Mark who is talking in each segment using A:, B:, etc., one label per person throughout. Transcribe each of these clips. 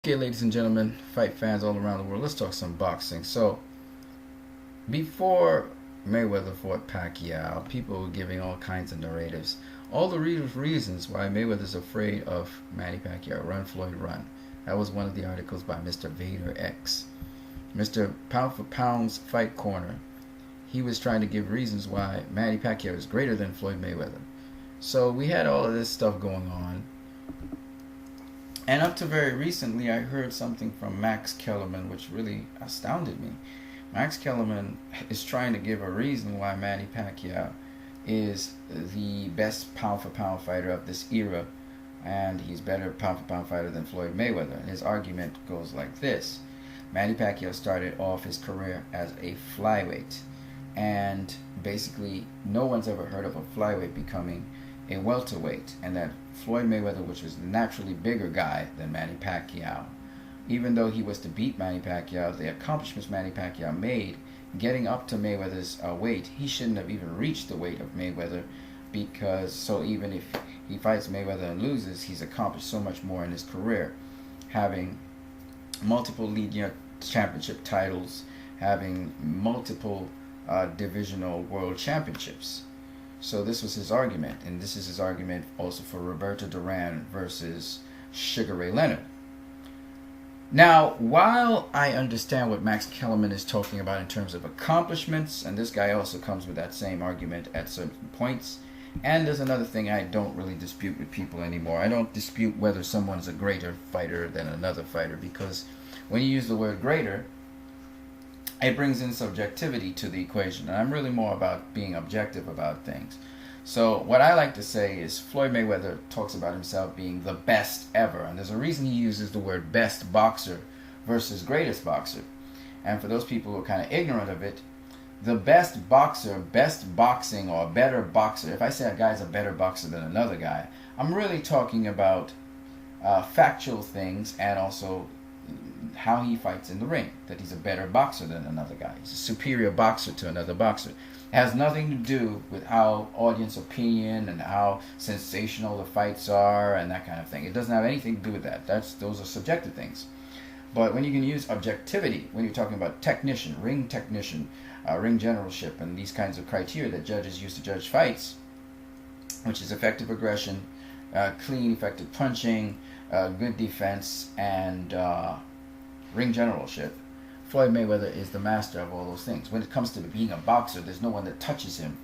A: Okay, ladies and gentlemen, fight fans all around the world, let's talk some boxing. So, before Mayweather fought Pacquiao, people were giving all kinds of narratives. All the reasons why Mayweather's afraid of Manny Pacquiao. Run, Floyd, run. That was one of the articles by Mr. Vader X. Mr. Pound for Pound's Fight Corner. He was trying to give reasons why Manny Pacquiao is greater than Floyd Mayweather. So, we had all of this stuff going on. And up to very recently, I heard something from Max Kellerman, which really astounded me. Max Kellerman is trying to give a reason why Manny Pacquiao is the best pound-for-pound fighter of this era, and he's better pound-for-pound fighter than Floyd Mayweather. And his argument goes like this. Manny Pacquiao started off his career as a flyweight, and basically no one's ever heard of a flyweight becoming a welterweight, and that Floyd Mayweather, which was the naturally bigger guy than Manny Pacquiao, even though he was to beat Manny Pacquiao, the accomplishments Manny Pacquiao made getting up to Mayweather's weight, he shouldn't have even reached the weight of Mayweather, because so even if he fights Mayweather and loses, he's accomplished so much more in his career, having multiple league championship titles, having multiple divisional world championships. So this was his argument, and this is his argument also for Roberto Duran versus Sugar Ray Leonard. Now, while I understand what Max Kellerman is talking about in terms of accomplishments, and this guy also comes with that same argument at certain points, and there's another thing I don't really dispute with people anymore. I don't dispute whether someone's a greater fighter than another fighter, because when you use the word greater, it brings in subjectivity to the equation. And I'm really more about being objective about things. So what I like to say is Floyd Mayweather talks about himself being the best ever. And there's a reason he uses the word best boxer versus greatest boxer. And for those people who are kind of ignorant of it, the best boxer, best boxing, or better boxer, if I say a guy's a better boxer than another guy, I'm really talking about factual things and also how he fights in the ring, that he's a better boxer than another guy. He's a superior boxer to another boxer. It has nothing to do with how audience opinion and how sensational the fights are and that kind of thing. It doesn't have anything to do with that. Those are subjective things. But when you can use objectivity, when you're talking about technician, ring generalship, and these kinds of criteria that judges use to judge fights, which is effective aggression, clean, effective punching, good defense, and ring generalship, Floyd Mayweather is the master of all those things. When it comes to being a boxer, there's no one that touches him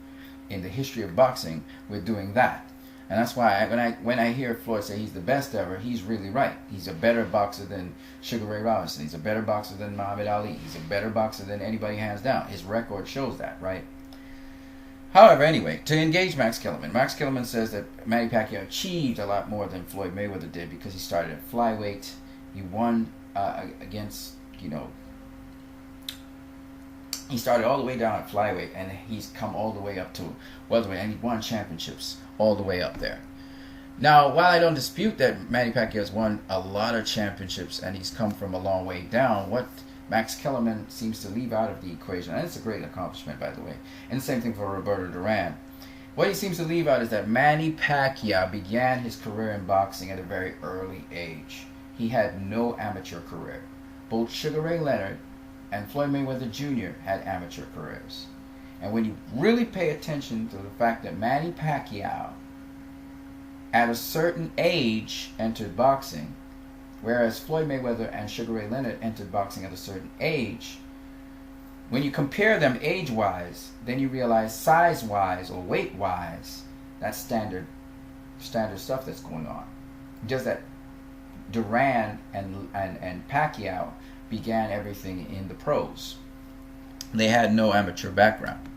A: in the history of boxing with doing that. And that's why when I hear Floyd say he's the best ever, he's really right. He's a better boxer than Sugar Ray Robinson. He's a better boxer than Muhammad Ali. He's a better boxer than anybody hands down. His record shows that, right? However, anyway, to engage Max Kellerman says that Manny Pacquiao achieved a lot more than Floyd Mayweather did because he started at flyweight. He won against, he started all the way down at flyweight, and he's come all the way up to welterweight, and he won championships all the way up there. Now, while I don't dispute that Manny Pacquiao has won a lot of championships and he's come from a long way down, what Max Kellerman seems to leave out of the equation, and it's a great accomplishment, by the way, and the same thing for Roberto Duran. What he seems to leave out is that Manny Pacquiao began his career in boxing at a very early age. He had no amateur career. Both Sugar Ray Leonard and Floyd Mayweather Jr. had amateur careers. And when you really pay attention to the fact that Manny Pacquiao, at a certain age, entered boxing, whereas Floyd Mayweather and Sugar Ray Leonard entered boxing at a certain age, when you compare them age-wise, then you realize size-wise or weight-wise, that's standard stuff that's going on. Just that Duran and Pacquiao began everything in the pros. They had no amateur background.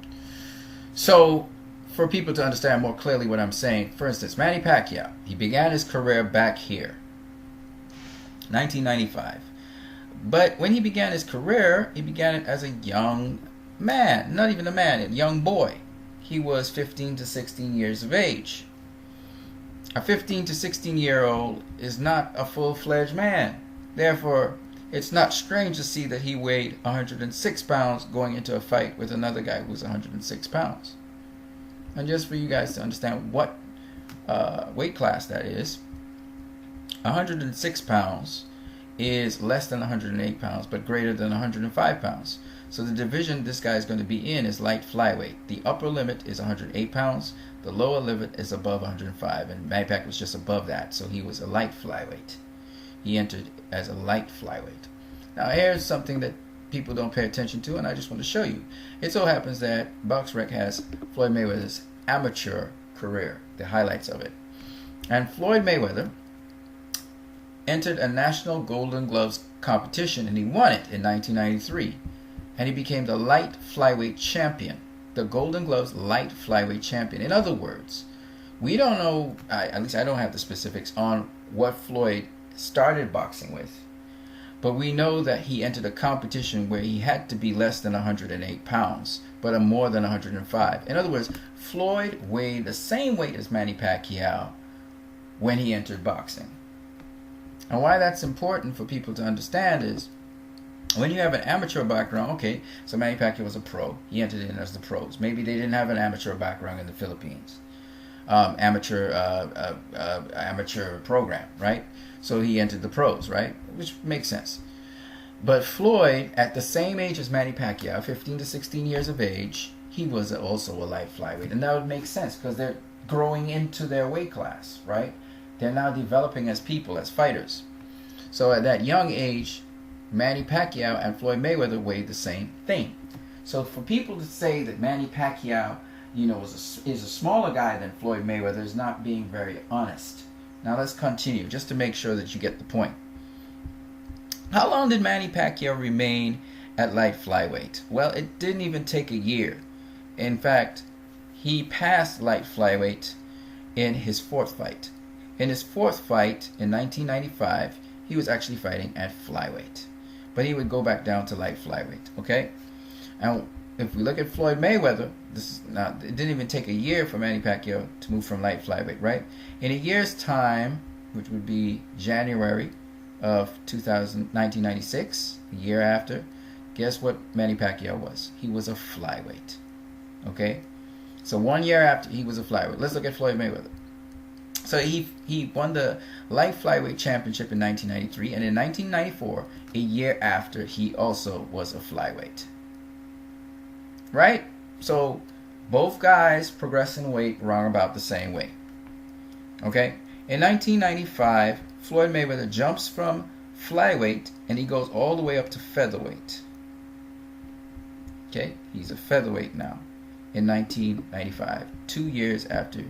A: So, for people to understand more clearly what I'm saying, for instance, Manny Pacquiao, he began his career back here, 1995. But when he began his career, he began it as a young man, not even a man, a young boy. He was 15 to 16 years of age. A 15 to 16-year-old is not a full-fledged man. Therefore, it's not strange to see that he weighed 106 pounds going into a fight with another guy who was 106 pounds. And just for you guys to understand what weight class that is, 106 pounds is less than 108 pounds, but greater than 105 pounds. So the division this guy is going to be in is light flyweight. The upper limit is 108 pounds. The lower limit is above 105, and Manny Pacquiao was just above that, so he was a light flyweight. He entered as a light flyweight. Now here's something that people don't pay attention to, and I just want to show you. It so happens that BoxRec has Floyd Mayweather's amateur career, the highlights of it. And Floyd Mayweather entered a national Golden Gloves competition, and he won it in 1993. And he became the light flyweight champion, the Golden Gloves light flyweight champion. In other words, we don't know, at least I don't have the specifics on what Floyd started boxing with, but we know that he entered a competition where he had to be less than 108 pounds, but more than 105. In other words, Floyd weighed the same weight as Manny Pacquiao when he entered boxing. And why that's important for people to understand is, when you have an amateur background, okay, so Manny Pacquiao was a pro. He entered in as the pros. Maybe they didn't have an amateur background in the Philippines. Amateur program, right? So he entered the pros, right? Which makes sense. But Floyd, at the same age as Manny Pacquiao, 15 to 16 years of age, he was also a light flyweight. And that would make sense because they're growing into their weight class, right? They're now developing as people, as fighters. So at that young age, Manny Pacquiao and Floyd Mayweather weighed the same thing. So for people to say that Manny Pacquiao, is a smaller guy than Floyd Mayweather is not being very honest. Now let's continue, just to make sure that you get the point. How long did Manny Pacquiao remain at light flyweight? Well, it didn't even take a year. In fact, he passed light flyweight in his fourth fight. In his fourth fight in 1995, he was actually fighting at flyweight. But he would go back down to light flyweight, okay? And if we look at Floyd Mayweather, it didn't even take a year for Manny Pacquiao to move from light flyweight, right? In a year's time, which would be January of 1996, a year after, guess what Manny Pacquiao was? He was a flyweight, okay? So 1 year after, he was a flyweight. Let's look at Floyd Mayweather. So he won the light flyweight championship in 1993, and in 1994, a year after, he also was a flyweight. Right? So both guys progress in weight wrong about the same way. Okay? In 1995, Floyd Mayweather jumps from flyweight and he goes all the way up to featherweight. Okay? He's a featherweight now in 1995, 2 years after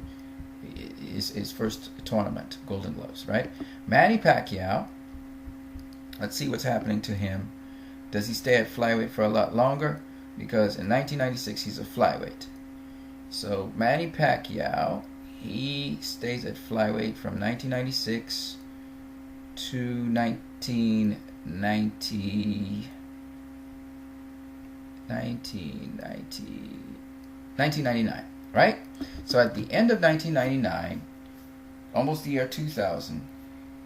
A: his first tournament, Golden Gloves, right? Manny Pacquiao, let's see what's happening to him. Does he stay at flyweight for a lot longer? Because in 1996, he's a flyweight. So Manny Pacquiao, he stays at flyweight from 1996 to 1999, right? So at the end of 1999, almost the year 2000,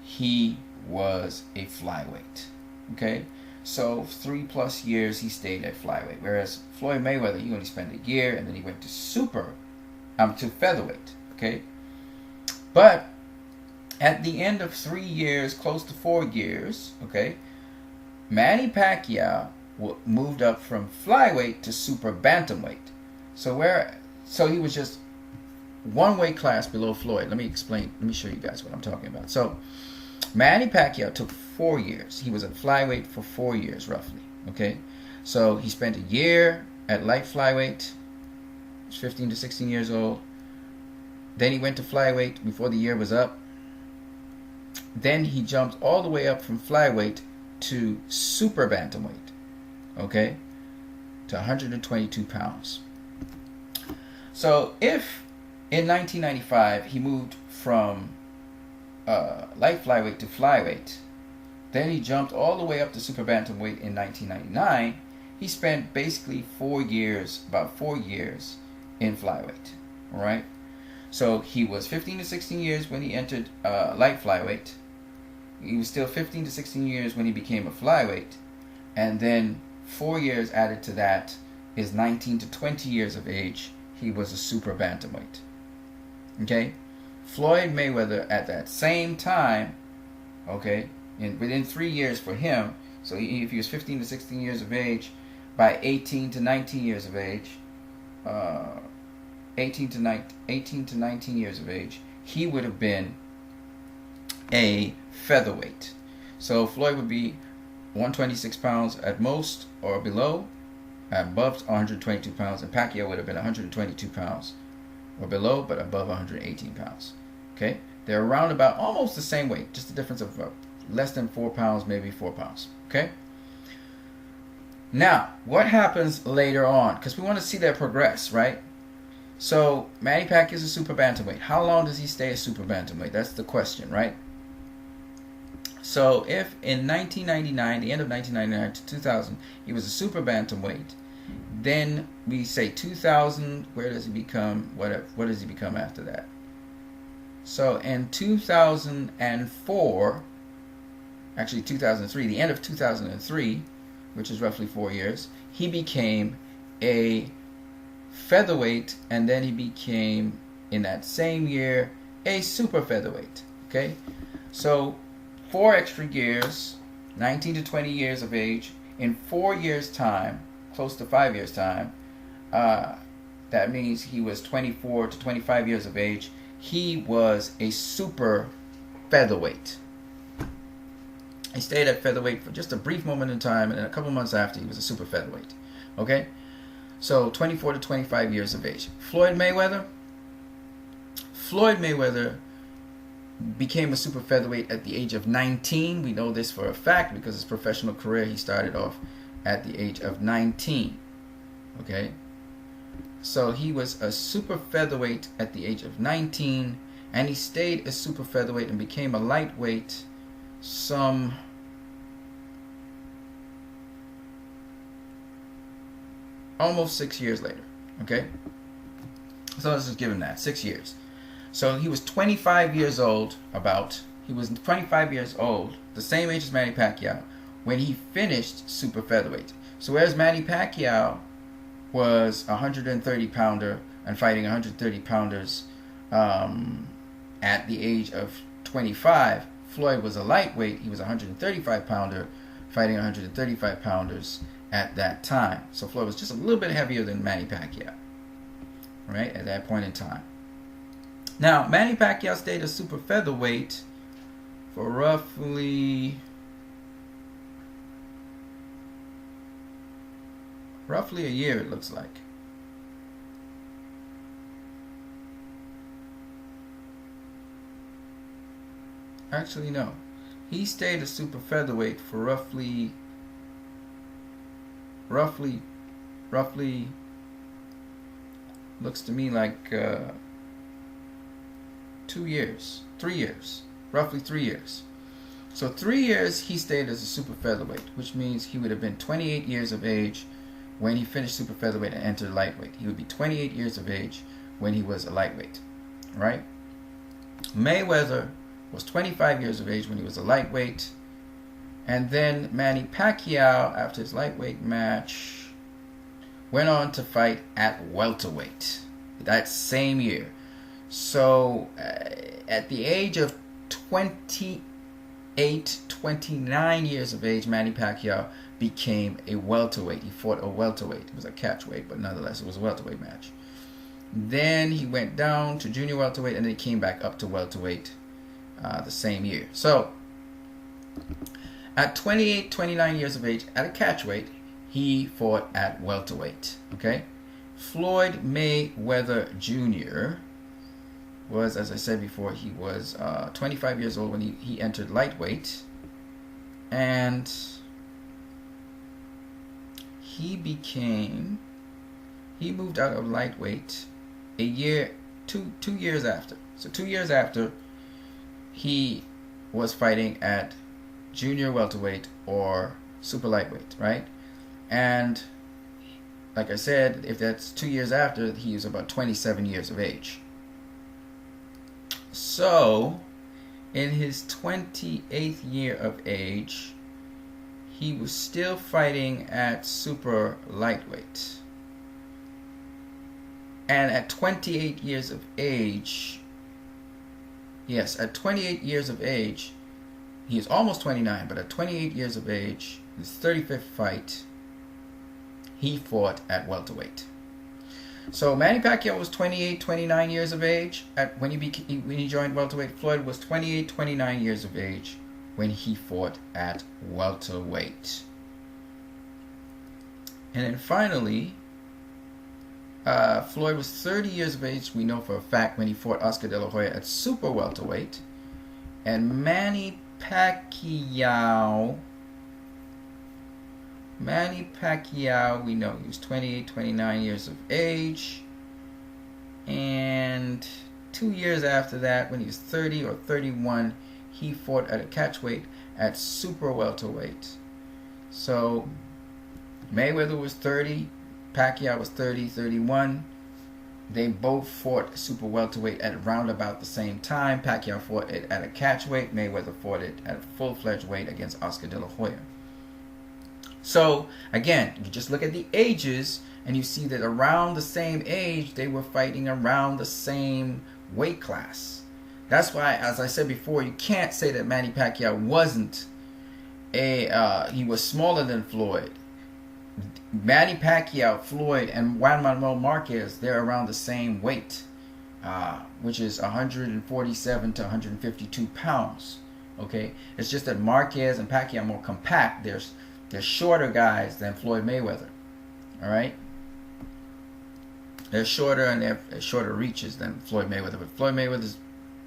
A: he was a flyweight. Okay? So 3+ years he stayed at flyweight. Whereas Floyd Mayweather, he only spent a year and then he went to to featherweight. Okay? But at the end of 3 years, close to 4 years, okay, Manny Pacquiao moved up from flyweight to super bantamweight. So he was just one weight class below Floyd. Let me show you guys what I'm talking about. So Manny Pacquiao took 4 years. He was at flyweight for 4 years roughly. Okay? So he spent a year at light flyweight. He was 15 to 16 years old. Then he went to flyweight before the year was up. Then he jumped all the way up from flyweight to super bantamweight. Okay? To 122 pounds. So if in 1995 he moved from light flyweight to flyweight, then he jumped all the way up to super bantamweight in 1999, he spent basically about 4 years in flyweight. Alright? So he was 15 to 16 years when he entered light flyweight. He was still 15 to 16 years when he became a flyweight. And then 4 years added to that is 19 to 20 years of age. He was a super bantamweight. Okay? Floyd Mayweather at that same time, okay, And within 3 years for him, so if he was 15 to 16 years of age, by 18 to 19 years of age, 18 to 19 years of age, he would have been a featherweight. So Floyd would be 126 pounds at most or below, above 122 pounds, and Pacquiao would have been 122 pounds or below, but above 118 pounds. Okay, they're around about almost the same weight, just a difference of less than 4 pounds, maybe 4 pounds. Okay. Now, what happens later on? Because we want to see that progress, right? So Manny Pacquiao is a super bantamweight. How long does he stay a super bantamweight? That's the question, right? So if in 1999, the end of 1999 to 2000, he was a super bantamweight, then we say 2000, where does he become, what does he become after that? So in 2004, actually 2003, the end of 2003, which is roughly 4 years, he became a featherweight, and then he became, in that same year, a super featherweight. Okay, so 4 extra years, 19 to 20 years of age, in 4 years time, close to 5 years time, that means he was 24 to 25 years of age, he was a super featherweight. He stayed at featherweight for just a brief moment in time, and then a couple months after, he was a super featherweight. Okay, so 24 to 25 years of age. Floyd Mayweather became a super featherweight at the age of 19. We know this for a fact because his professional career, he started off at the age of 19. Okay, so he was a super featherweight at the age of 19, and he stayed a super featherweight and became a lightweight some almost 6 years later. Okay, so let's just give him that, 6 years. So he was 25 years old, he was 25 years old, the same age as Manny Pacquiao, when he finished super featherweight. So whereas Manny Pacquiao was a 130 pounder and fighting 130 pounders at the age of 25, Floyd was a lightweight. He was a 135 pounder fighting 135 pounders at that time. So Floyd was just a little bit heavier than Manny Pacquiao, right, at that point in time. Now, Manny Pacquiao stayed a super featherweight for roughly a year, it looks like. Actually, no. He stayed a super featherweight for roughly looks to me like 2 years, 3 years, roughly 3 years. So 3 years he stayed as a super featherweight, which means he would have been 28 years of age when he finished super featherweight and entered lightweight. He would be 28 years of age when he was a lightweight, right? Mayweather was 25 years of age when he was a lightweight, and then Manny Pacquiao, after his lightweight match, went on to fight at welterweight that same year. So at the age of 29 years of age, Manny Pacquiao became a welterweight. He fought a welterweight. It was a catchweight, but nonetheless, it was a welterweight match. Then he went down to junior welterweight, and then he came back up to welterweight the same year. So at 28, 29 years of age, at a catchweight, he fought at welterweight. Okay, Floyd Mayweather Jr. was, as I said before, he was 25 years old when he entered lightweight, and he moved out of lightweight two years after. So 2 years after, he was fighting at junior welterweight or super lightweight, right? And like I said, if that's 2 years after, he was about 27 years of age. So in his 28th year of age, he was still fighting at super lightweight. And at 28 years of age, yes, at 28 years of age, he is almost 29, but at 28 years of age, his 35th fight, he fought at welterweight. So Manny Pacquiao was 28, 29 years of age when he joined welterweight. Floyd was 28, 29 years of age when he fought at welterweight. And then finally, Floyd was 30 years of age, we know for a fact, when he fought Oscar De La Hoya at super welterweight. And Manny Pacquiao, we know he was 28, 29 years of age. And 2 years after that, when he was 30 or 31, he fought at a catchweight at super welterweight. So Mayweather was 30, Pacquiao was 30, 31. They both fought super welterweight at around about the same time. Pacquiao fought it at a catchweight. Mayweather fought it at a full-fledged weight against Oscar De La Hoya. So, again, you just look at the ages, and you see that around the same age, they were fighting around the same weight class. That's why, as I said before, you can't say that Manny Pacquiao wasn't he was smaller than Floyd. Manny Pacquiao, Floyd, and Juan Manuel Marquez, they're around the same weight, which is 147 to 152 pounds. Okay, it's just that Marquez and Pacquiao are more compact. They're shorter guys than Floyd Mayweather. All right, they're shorter and they have shorter reaches than Floyd Mayweather. But Floyd Mayweather's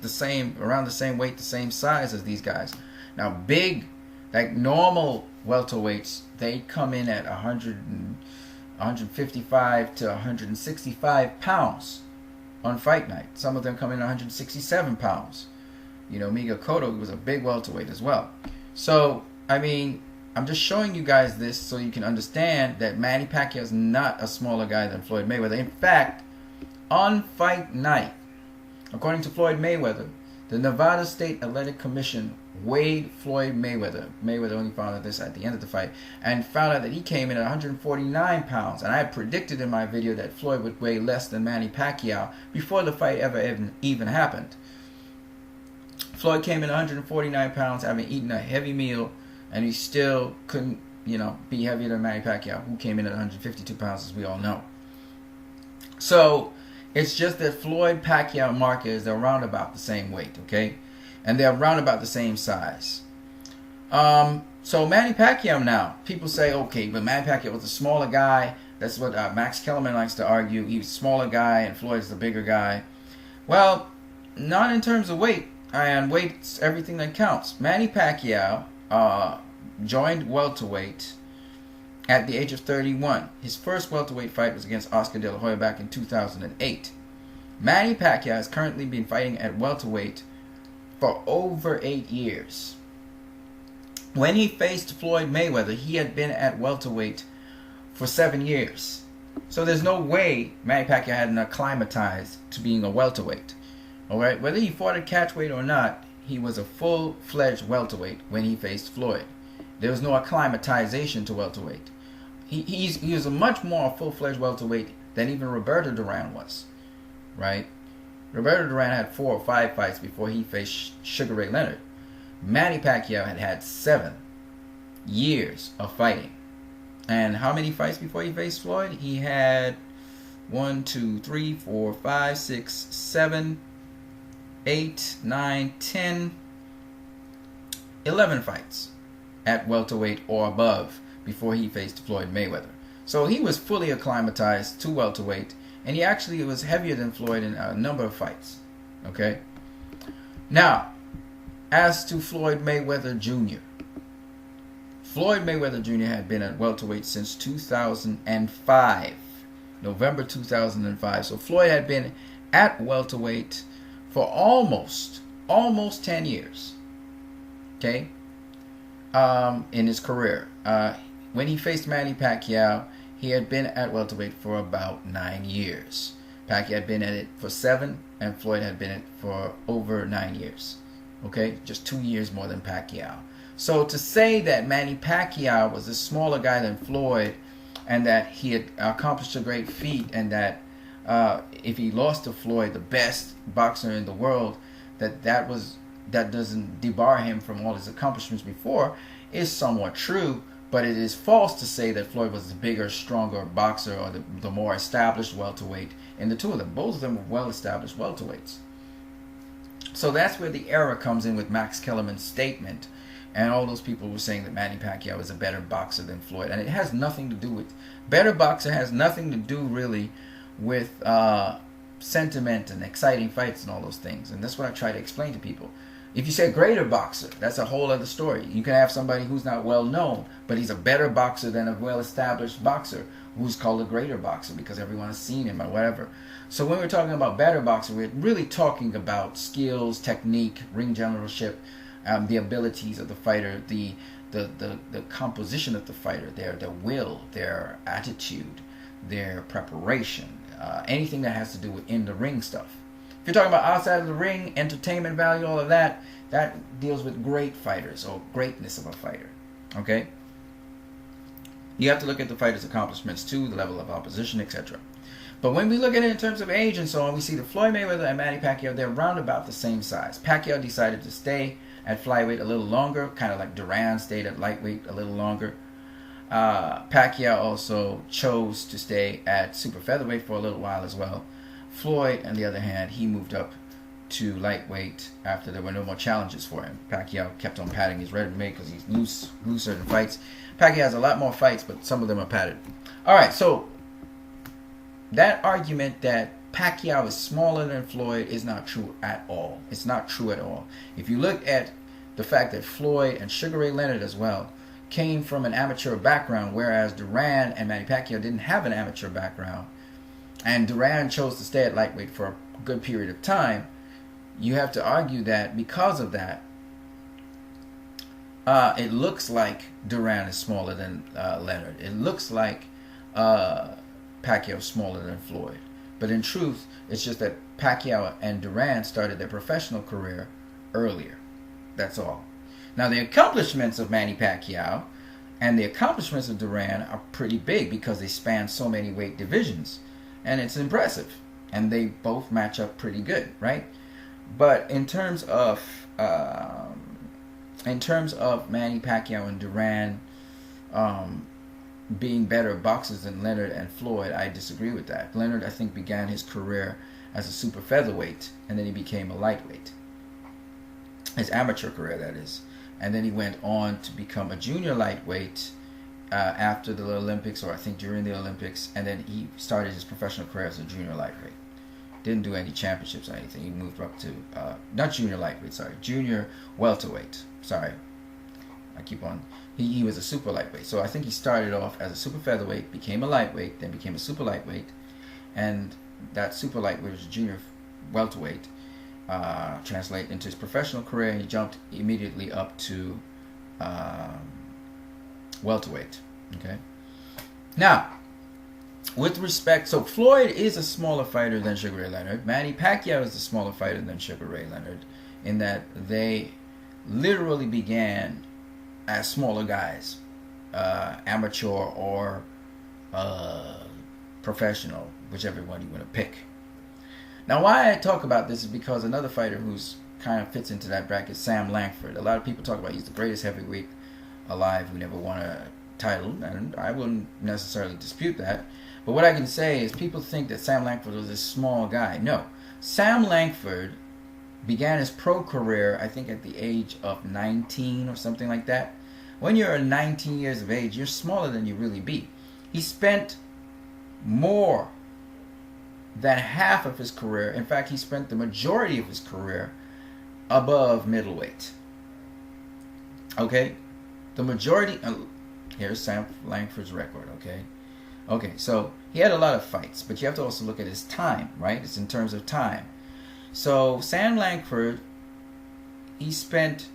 A: the same, around the same weight, the same size as these guys. Now, big, like normal welterweights, they come in at 155 to 165 pounds on fight night. Some of them come in at 167 pounds. You know, Miguel Cotto was a big welterweight as well. So, I mean, I'm just showing you guys this so you can understand that Manny Pacquiao is not a smaller guy than Floyd Mayweather. In fact, on fight night, according to Floyd Mayweather, the Nevada State Athletic Commission weighed Floyd Mayweather. Mayweather only found out this at the end of the fight, and found out that he came in at 149 pounds. And I had predicted in my video that Floyd would weigh less than Manny Pacquiao before the fight even happened. Floyd came in 149 pounds, having eaten a heavy meal, and he still couldn't, be heavier than Manny Pacquiao, who came in at 152 pounds, as we all know. So it's just that Floyd, Pacquiao, and Marquez, they're around about the same weight, okay? And they're around about the same size. So Manny Pacquiao now, people say, okay, but Manny Pacquiao was a smaller guy. That's what Max Kellerman likes to argue. He was a smaller guy and Floyd's the bigger guy. Well, not in terms of weight. And weight's everything that counts. Manny Pacquiao joined welterweight at the age of 31. His first welterweight fight was against Oscar De La Hoya back in 2008. Manny Pacquiao has currently been fighting at welterweight for over 8 years. When he faced Floyd Mayweather, he had been at welterweight for 7 years. So there's no way Manny Pacquiao hadn't acclimatized to being a welterweight. Alright, whether he fought at catchweight or not, he was a full-fledged welterweight when he faced Floyd. There was no acclimatization to welterweight. He was a much more full-fledged welterweight than even Roberto Duran was. Right? Roberto Duran had 4 or 5 fights before he faced Sugar Ray Leonard. Manny Pacquiao had 7 years of fighting. And how many fights before he faced Floyd? He had 1, 2, 3, 4, 5, 6, 7, 8, 9, 10, 11 fights at welterweight or above before he faced Floyd Mayweather. So he was fully acclimatized to welterweight, and he actually was heavier than Floyd in a number of fights. Okay? Now, as to Floyd Mayweather Jr. Floyd Mayweather Jr. had been at welterweight since 2005. November 2005. So Floyd had been at welterweight for almost 10 years. Okay? In his career. When he faced Manny Pacquiao, he had been at welterweight for about 9 years. Pacquiao had been at it for 7, and Floyd had been at it for over 9 years. Okay? Just 2 years more than Pacquiao. So to say that Manny Pacquiao was a smaller guy than Floyd, and that he had accomplished a great feat, and that if he lost to Floyd, the best boxer in the world, that was that doesn't debar him from all his accomplishments before is somewhat true, but it is false to say that Floyd was the bigger, stronger boxer or the more established welterweight in the two of them. Both of them were well-established welterweights. So that's where the error comes in with Max Kellerman's statement and all those people were saying that Manny Pacquiao is a better boxer than Floyd. And it has nothing to do with... Better boxer has nothing to do really with sentiment and exciting fights and all those things. And that's what I try to explain to people. If you say greater boxer, that's a whole other story. You can have somebody who's not well known, but he's a better boxer than a well-established boxer who's called a greater boxer because everyone has seen him or whatever. So when we're talking about better boxer, we're really talking about skills, technique, ring generalship, the abilities of the fighter, the composition of the fighter, their will, their attitude, their preparation, anything that has to do with in the ring stuff. If you're talking about outside of the ring, entertainment value, all of that, that deals with great fighters or greatness of a fighter. Okay? You have to look at the fighter's accomplishments too, the level of opposition, etc. But when we look at it in terms of age and so on, we see that Floyd Mayweather and Manny Pacquiao, they're round about the same size. Pacquiao decided to stay at flyweight a little longer, kind of like Duran stayed at lightweight a little longer. Pacquiao also chose to stay at super featherweight for a little while as well. Floyd, on the other hand, he moved up to lightweight after there were no more challenges for him. Pacquiao kept on padding his resume because he's lose certain fights. Pacquiao has a lot more fights, but some of them are padded. All right, so that argument that Pacquiao is smaller than Floyd is not true at all. It's not true at all. If you look at the fact that Floyd and Sugar Ray Leonard as well came from an amateur background, whereas Duran and Manny Pacquiao didn't have an amateur background, and Duran chose to stay at lightweight for a good period of time, you have to argue that because of that, it looks like Duran is smaller than Leonard. It looks like Pacquiao is smaller than Floyd. But in truth, it's just that Pacquiao and Duran started their professional career earlier. That's all. Now, the accomplishments of Manny Pacquiao and the accomplishments of Duran are pretty big because they span so many weight divisions. And it's impressive. And they both match up pretty good, right? But in terms of Manny Pacquiao and Duran being better boxers than Leonard and Floyd, I disagree with that. Leonard, I think, began his career as a super featherweight, and then he became a lightweight. His amateur career, that is. And then he went on to become a junior lightweight after the Olympics, or I think during the Olympics, and then he started his professional career as a junior lightweight. Didn't do any championships or anything. He moved up to, not junior lightweight, sorry, junior welterweight. Sorry. I keep on. He was a super lightweight. So I think he started off as a super featherweight, became a lightweight, then became a super lightweight, and that super lightweight was a junior welterweight. Translate into his professional career, and he jumped immediately up to welterweight. Okay. Now, with respect, so Floyd is a smaller fighter than Sugar Ray Leonard. Manny Pacquiao is a smaller fighter than Sugar Ray Leonard, in that they literally began as smaller guys, amateur or professional, whichever one you want to pick. Now, why I talk about this is because another fighter who's kind of fits into that bracket is Sam Langford. A lot of people talk about he's the greatest heavyweight alive who never won a title, and I wouldn't necessarily dispute that. But what I can say is people think that Sam Langford was this small guy. No. Sam Langford began his pro career, I think, at the age of 19 or something like that. When you're 19 years of age, you're smaller than you really be. He spent more than half of his career, in fact, he spent the majority of his career above middleweight. Okay? The majority, here's Sam Langford's record, okay? Okay, so he had a lot of fights, but you have to also look at his time, right? It's in terms of time. So Sam Langford, he spent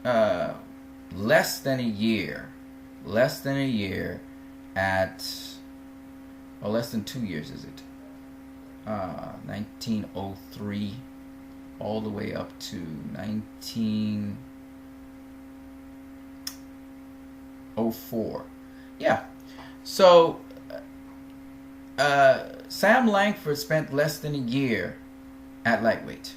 A: less than a year at, or less than 2 years, is it? 1903 all the way up to 1904. Yeah. So Sam Langford spent less than a year at lightweight.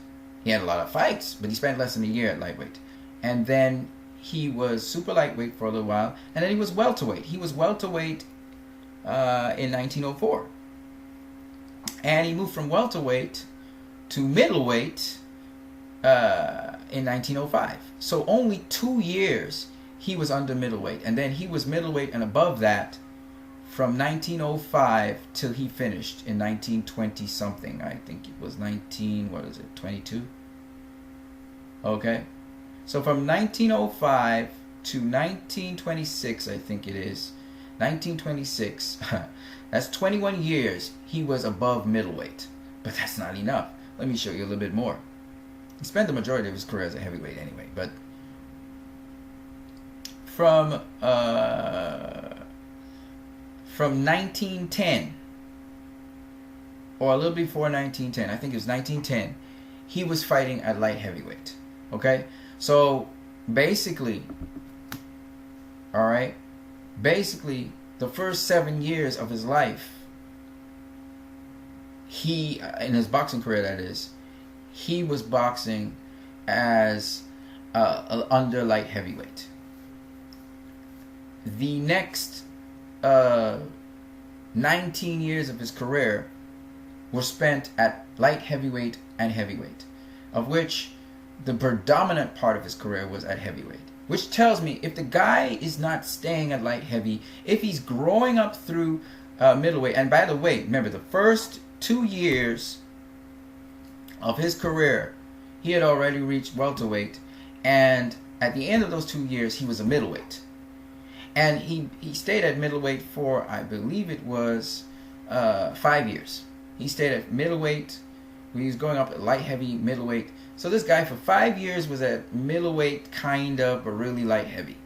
A: He had a lot of fights, but he spent less than a year at lightweight. And then he was super lightweight for a little while, and then he was welterweight. He was welterweight in 1904. And he moved from welterweight to middleweight in 1905. So only 2 years he was under middleweight. And then he was middleweight and above that from 1905 till he finished in 1920 something. I think it was 22? Okay. So from 1905 to 1926, I think it is, 1926, that's 21 years he was above middleweight. But that's not enough. Let me show you a little bit more. He spent the majority of his career as a heavyweight anyway, but from 1910 or a little before 1910, I think it was 1910, he was fighting at light heavyweight. Okay, so basically, all right, basically the first 7 years of his life, he, in his boxing career that is, he was boxing as under light heavyweight. The next 19 years of his career were spent at light heavyweight and heavyweight, of which the predominant part of his career was at heavyweight. Which tells me if the guy is not staying at light heavy, if he's growing up through middleweight, and by the way, remember the first 2 years of his career, he had already reached welterweight, and at the end of those 2 years, he was a middleweight. And he stayed at middleweight for, I believe it was 5 years. He stayed at middleweight. He was going up at light heavy, middleweight. So this guy for 5 years was at middleweight, kind of, but really light heavy.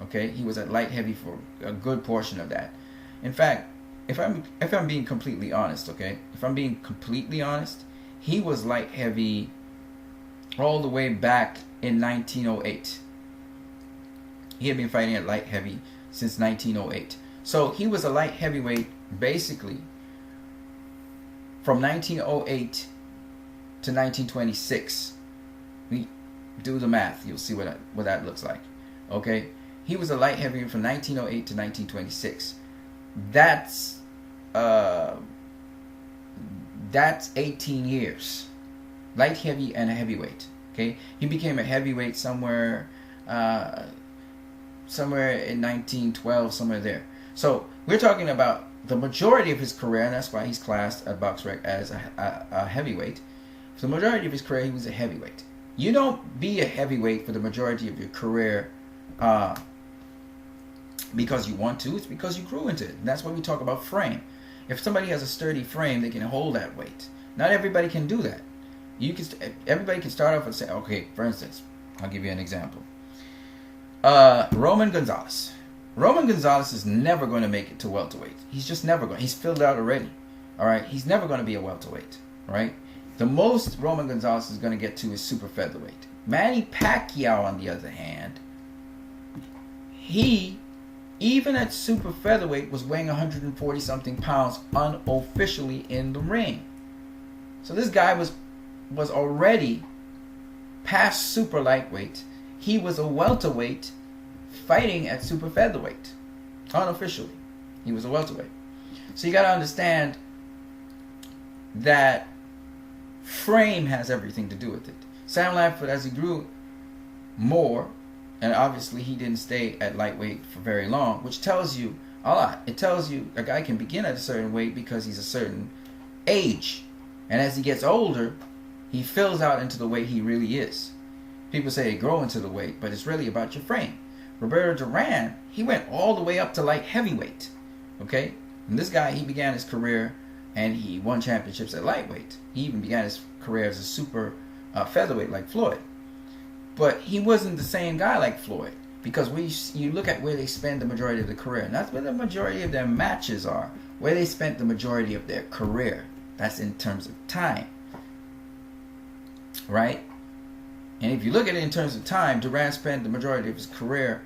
A: Okay, he was at light heavy for a good portion of that. In fact, if I'm being completely honest, okay, if I'm being completely honest, he was light heavy all the way back in 1908. He had been fighting at light heavy since 1908. So he was a light heavyweight basically from 1908 to 1926. We do the math, you'll see what that looks like. Okay, he was a light heavyweight from 1908 to 1926. That's 18 years, light heavy and a heavyweight. Okay, he became a heavyweight somewhere in 1912, somewhere there. So we're talking about the majority of his career, and that's why he's classed at BoxRec as a heavyweight. For the majority of his career, he was a heavyweight. You don't be a heavyweight for the majority of your career because you want to. It's because you grew into it. And that's why we talk about frame. If somebody has a sturdy frame, they can hold that weight. Not everybody can do that. Everybody can start off and say, okay, for instance, I'll give you an example. Roman Gonzalez. Roman Gonzalez is never going to make it to welterweight. He's just never going. He's filled out already. All right. He's never going to be a welterweight. All right. The most Roman Gonzalez is going to get to is super featherweight. Manny Pacquiao, on the other hand, he, even at super featherweight, was weighing 140 something pounds unofficially in the ring. So this guy was already past super lightweight. He was a welterweight fighting at super featherweight. Unofficially, he was a welterweight. So you got to understand that frame has everything to do with it. Sam Lamford, as he grew more, and obviously he didn't stay at lightweight for very long, which tells you a lot. It tells you a guy can begin at a certain weight because he's a certain age. And as he gets older, he fills out into the weight he really is. People say they grow into the weight, but it's really about your frame. Roberto Duran, he went all the way up to light heavyweight. Okay? And this guy, he began his career and he won championships at lightweight. He even began his career as a super featherweight like Floyd. But he wasn't the same guy like Floyd, because you look at where they spend the majority of their career, and that's where the majority of their matches are, where they spent the majority of their career. That's in terms of time. Right? And if you look at it in terms of time, Duran spent the majority of his career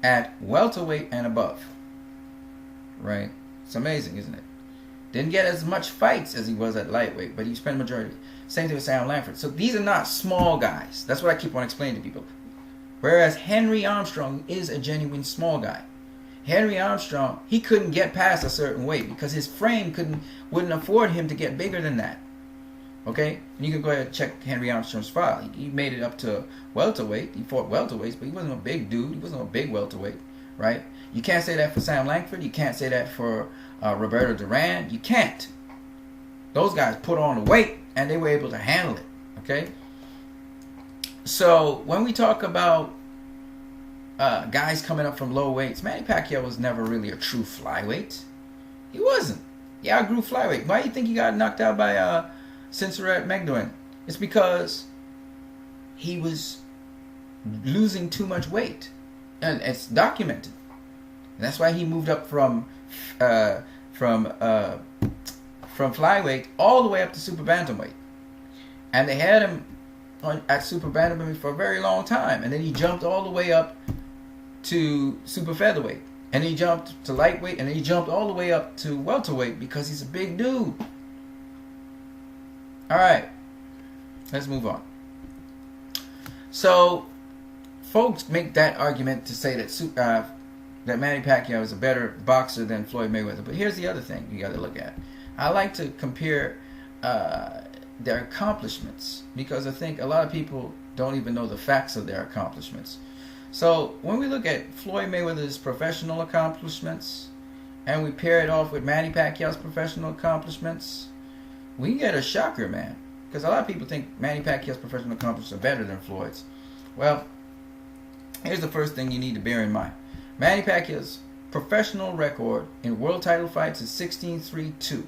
A: at welterweight and above. Right? It's amazing, isn't it? Didn't get as much fights as he was at lightweight, but he spent majority. Same thing with Sam Langford. So these are not small guys. That's what I keep on explaining to people. Whereas Henry Armstrong is a genuine small guy. Henry Armstrong, he couldn't get past a certain weight because his frame wouldn't afford him to get bigger than that. Okay? And you can go ahead and check Henry Armstrong's file. He made it up to welterweight. He fought welterweights, but he wasn't a big dude. He wasn't a big welterweight, right? You can't say that for Sam Langford. You can't say that for Roberto Duran. You can't. Those guys put on the weight, and they were able to handle it, okay? So when we talk about guys coming up from low weights, Manny Pacquiao was never really a true flyweight. He wasn't. He outgrew flyweight. Why do you think he got knocked out by Sinsaret Megdoin? It's because he was losing too much weight, and it's documented. And that's why he moved up from flyweight all the way up to super bantamweight, and they had him at super bantamweight for a very long time, and then he jumped all the way up to super featherweight, and he jumped to lightweight, and then he jumped all the way up to welterweight because he's a big dude. All right, let's move on. So folks make that argument to say that that Manny Pacquiao is a better boxer than Floyd Mayweather. But here's the other thing you got to look at. I like to compare their accomplishments because I think a lot of people don't even know the facts of their accomplishments. So when we look at Floyd Mayweather's professional accomplishments and we pair it off with Manny Pacquiao's professional accomplishments, we get a shocker, man. Because a lot of people think Manny Pacquiao's professional accomplishments are better than Floyd's. Well, here's the first thing you need to bear in mind. Manny Pacquiao's professional record in world title fights is 16-3-2,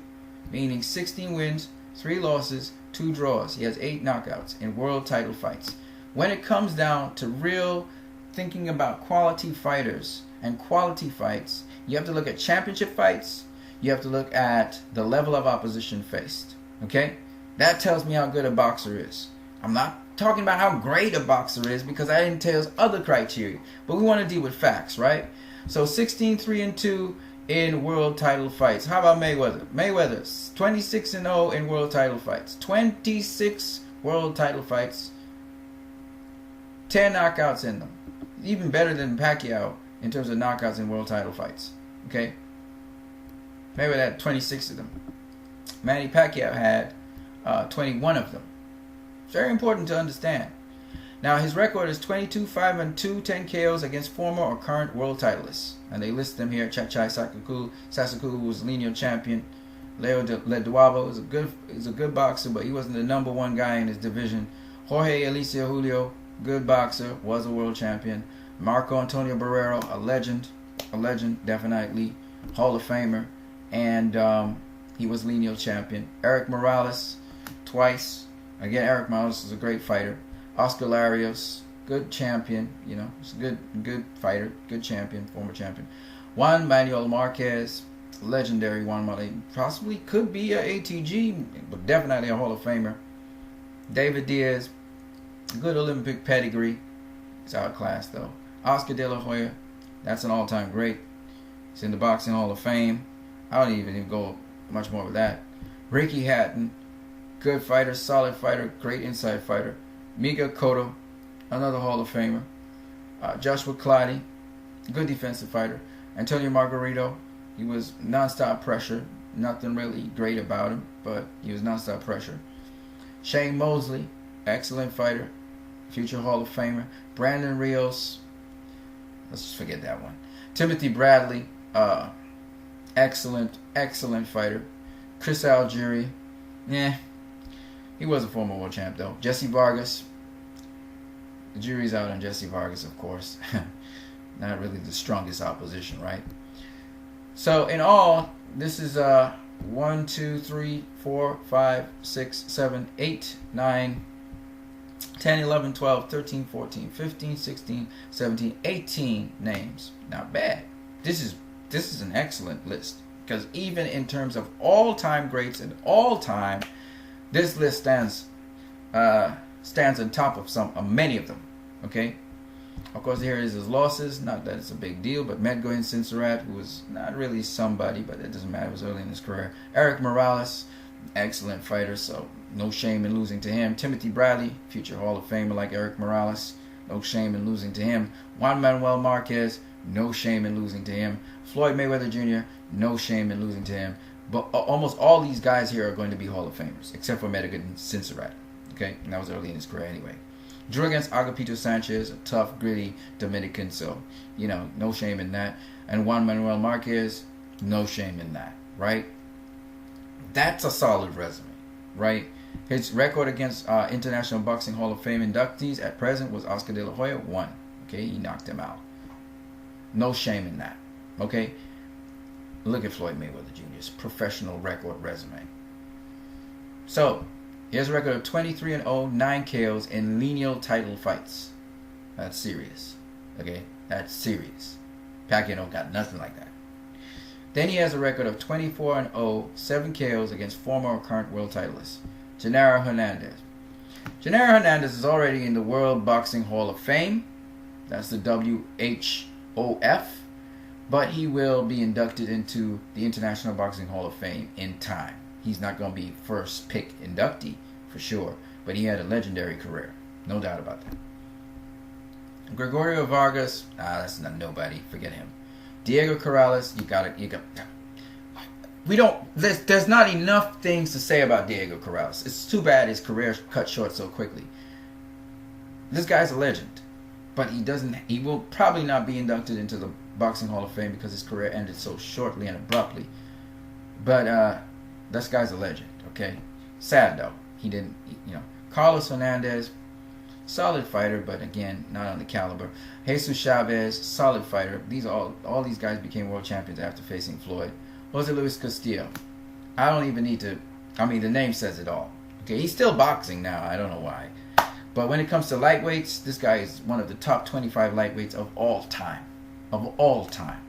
A: meaning 16 wins, 3 losses, 2 draws. He has 8 knockouts in world title fights. When it comes down to real thinking about quality fighters and quality fights, you have to look at championship fights. You have to look at the level of opposition faced. Okay? That tells me how good a boxer is. I'm not talking about how great a boxer is because that entails other criteria. But we want to deal with facts, right? So 16-3-2 in world title fights. How about Mayweather? Mayweather's 26-0 in world title fights. 26 world title fights. 10 knockouts in them. Even better than Pacquiao in terms of knockouts in world title fights. Okay? Mayweather had 26 of them. Manny Pacquiao had 21 of them. It's very important to understand. Now, his record is 22-5-2, 10 KOs against former or current world titleists. And they list them here. Chachai Sasaku was lineal champion. Leo Leduavo is a good boxer, but he wasn't the number one guy in his division. Jorge Alicia Julio, good boxer, was a world champion. Marco Antonio Barrero, a legend, definitely. Hall of Famer. And he was lineal champion. Eric Morales, twice. Again, Eric Morales is a great fighter. Oscar Larios, good champion, you know, he's a good fighter, good champion, former champion. Juan Manuel Marquez, legendary Juan Manuel, possibly could be a ATG, but definitely a Hall of Famer. David Diaz, good Olympic pedigree, he's outclassed though. Oscar De La Hoya, that's an all-time great. He's in the Boxing Hall of Fame. I don't even go much more with that. Ricky Hatton, good fighter, solid fighter, great inside fighter. Miguel Cotto, another Hall of Famer. Joshua Clottey, good defensive fighter. Antonio Margarito, he was non-stop pressure. Nothing really great about him, but he was non-stop pressure. Shane Mosley, excellent fighter, future Hall of Famer. Brandon Rios, let's just forget that one. Timothy Bradley, excellent fighter. Chris Algieri, he was a former world champ though. Jesse Vargas, the jury's out on Jesse Vargas, of course. Not really the strongest opposition, right? So in all, this is 1, 2, 3, 4, 5, 6, 7, 8, 9, 10, 11, 12, 13, 14, 15, 16, 17, 18 names. Not bad. This is an excellent list because even in terms of all-time greats and all-time, this list stands on top of many of them. Okay, Of course, here is his losses. Not that it's a big deal, but Medgo and Sinsarat, who was not really somebody, but it doesn't matter. It was early in his career. Eric Morales, excellent fighter, so no shame in losing to him. Timothy Bradley, future Hall of Famer like Eric Morales, no shame in losing to him. Juan Manuel Marquez, no shame in losing to him. Floyd Mayweather Jr., no shame in losing to him. But almost all these guys here are going to be Hall of Famers, except for Medgo and Sinsarat. Okay, and that was early in his career anyway. Drew against Agapito Sanchez, a tough, gritty Dominican, so, you know, no shame in that. And Juan Manuel Marquez, no shame in that, right? That's a solid resume, right? His record against International Boxing Hall of Fame inductees at present was Oscar De La Hoya, 1. Okay, he knocked him out. No shame in that, okay? Look at Floyd Mayweather Jr.'s professional record resume. So, he has a record of 23-0, 9 KOs in lineal title fights. That's serious. Okay? That's serious. Pacquiao don't got nothing like that. Then he has a record of 24-0, 7 KOs against former or current world titleists. Genaro Hernandez. Genaro Hernandez is already in the World Boxing Hall of Fame. That's the WHOF. But he will be inducted into the International Boxing Hall of Fame in time. He's not going to be first pick inductee for sure, but he had a legendary career, no doubt about that. Gregorio Vargas, that's not nobody. Forget him. Diego Corrales, there's not enough things to say about Diego Corrales. It's too bad his career cut short so quickly. This guy's a legend, but he will probably not be inducted into the Boxing Hall of Fame because his career ended so shortly and abruptly. But this guy's a legend, okay? Sad, though. He didn't, Carlos Hernandez, solid fighter, but again, not on the caliber. Jesus Chavez, solid fighter. All these guys became world champions after facing Floyd. Jose Luis Castillo. I don't even need to, the name says it all. Okay, he's still boxing now. I don't know why. But when it comes to lightweights, this guy is one of the top 25 lightweights of all time. Of all time.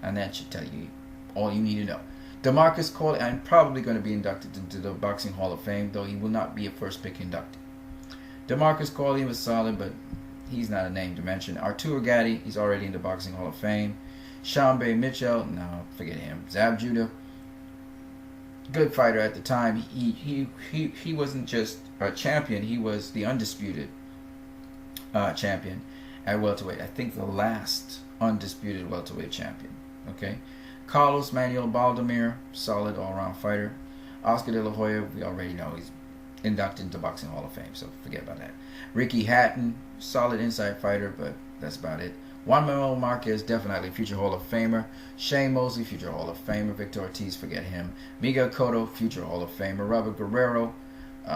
A: And that should tell you all you need to know. DeMarcus Corley, I'm probably going to be inducted into the Boxing Hall of Fame, though he will not be a first pick inductee. DeMarcus Corley was solid, but he's not a name to mention. Arturo Gatti, he's already in the Boxing Hall of Fame. Sean Bay Mitchell, no, forget him. Zab Judah, good fighter at the time. He wasn't just a champion, he was the undisputed champion at welterweight. I think the last undisputed welterweight champion. Okay. Carlos Manuel Baldemir, solid all-around fighter. Oscar De La Hoya, we already know he's inducted into Boxing Hall of Fame, so forget about that. Ricky Hatton, solid inside fighter, but that's about it. Juan Manuel Marquez, definitely future Hall of Famer. Shane Mosley, future Hall of Famer. Victor Ortiz, forget him. Miguel Cotto, future Hall of Famer. Robert Guerrero,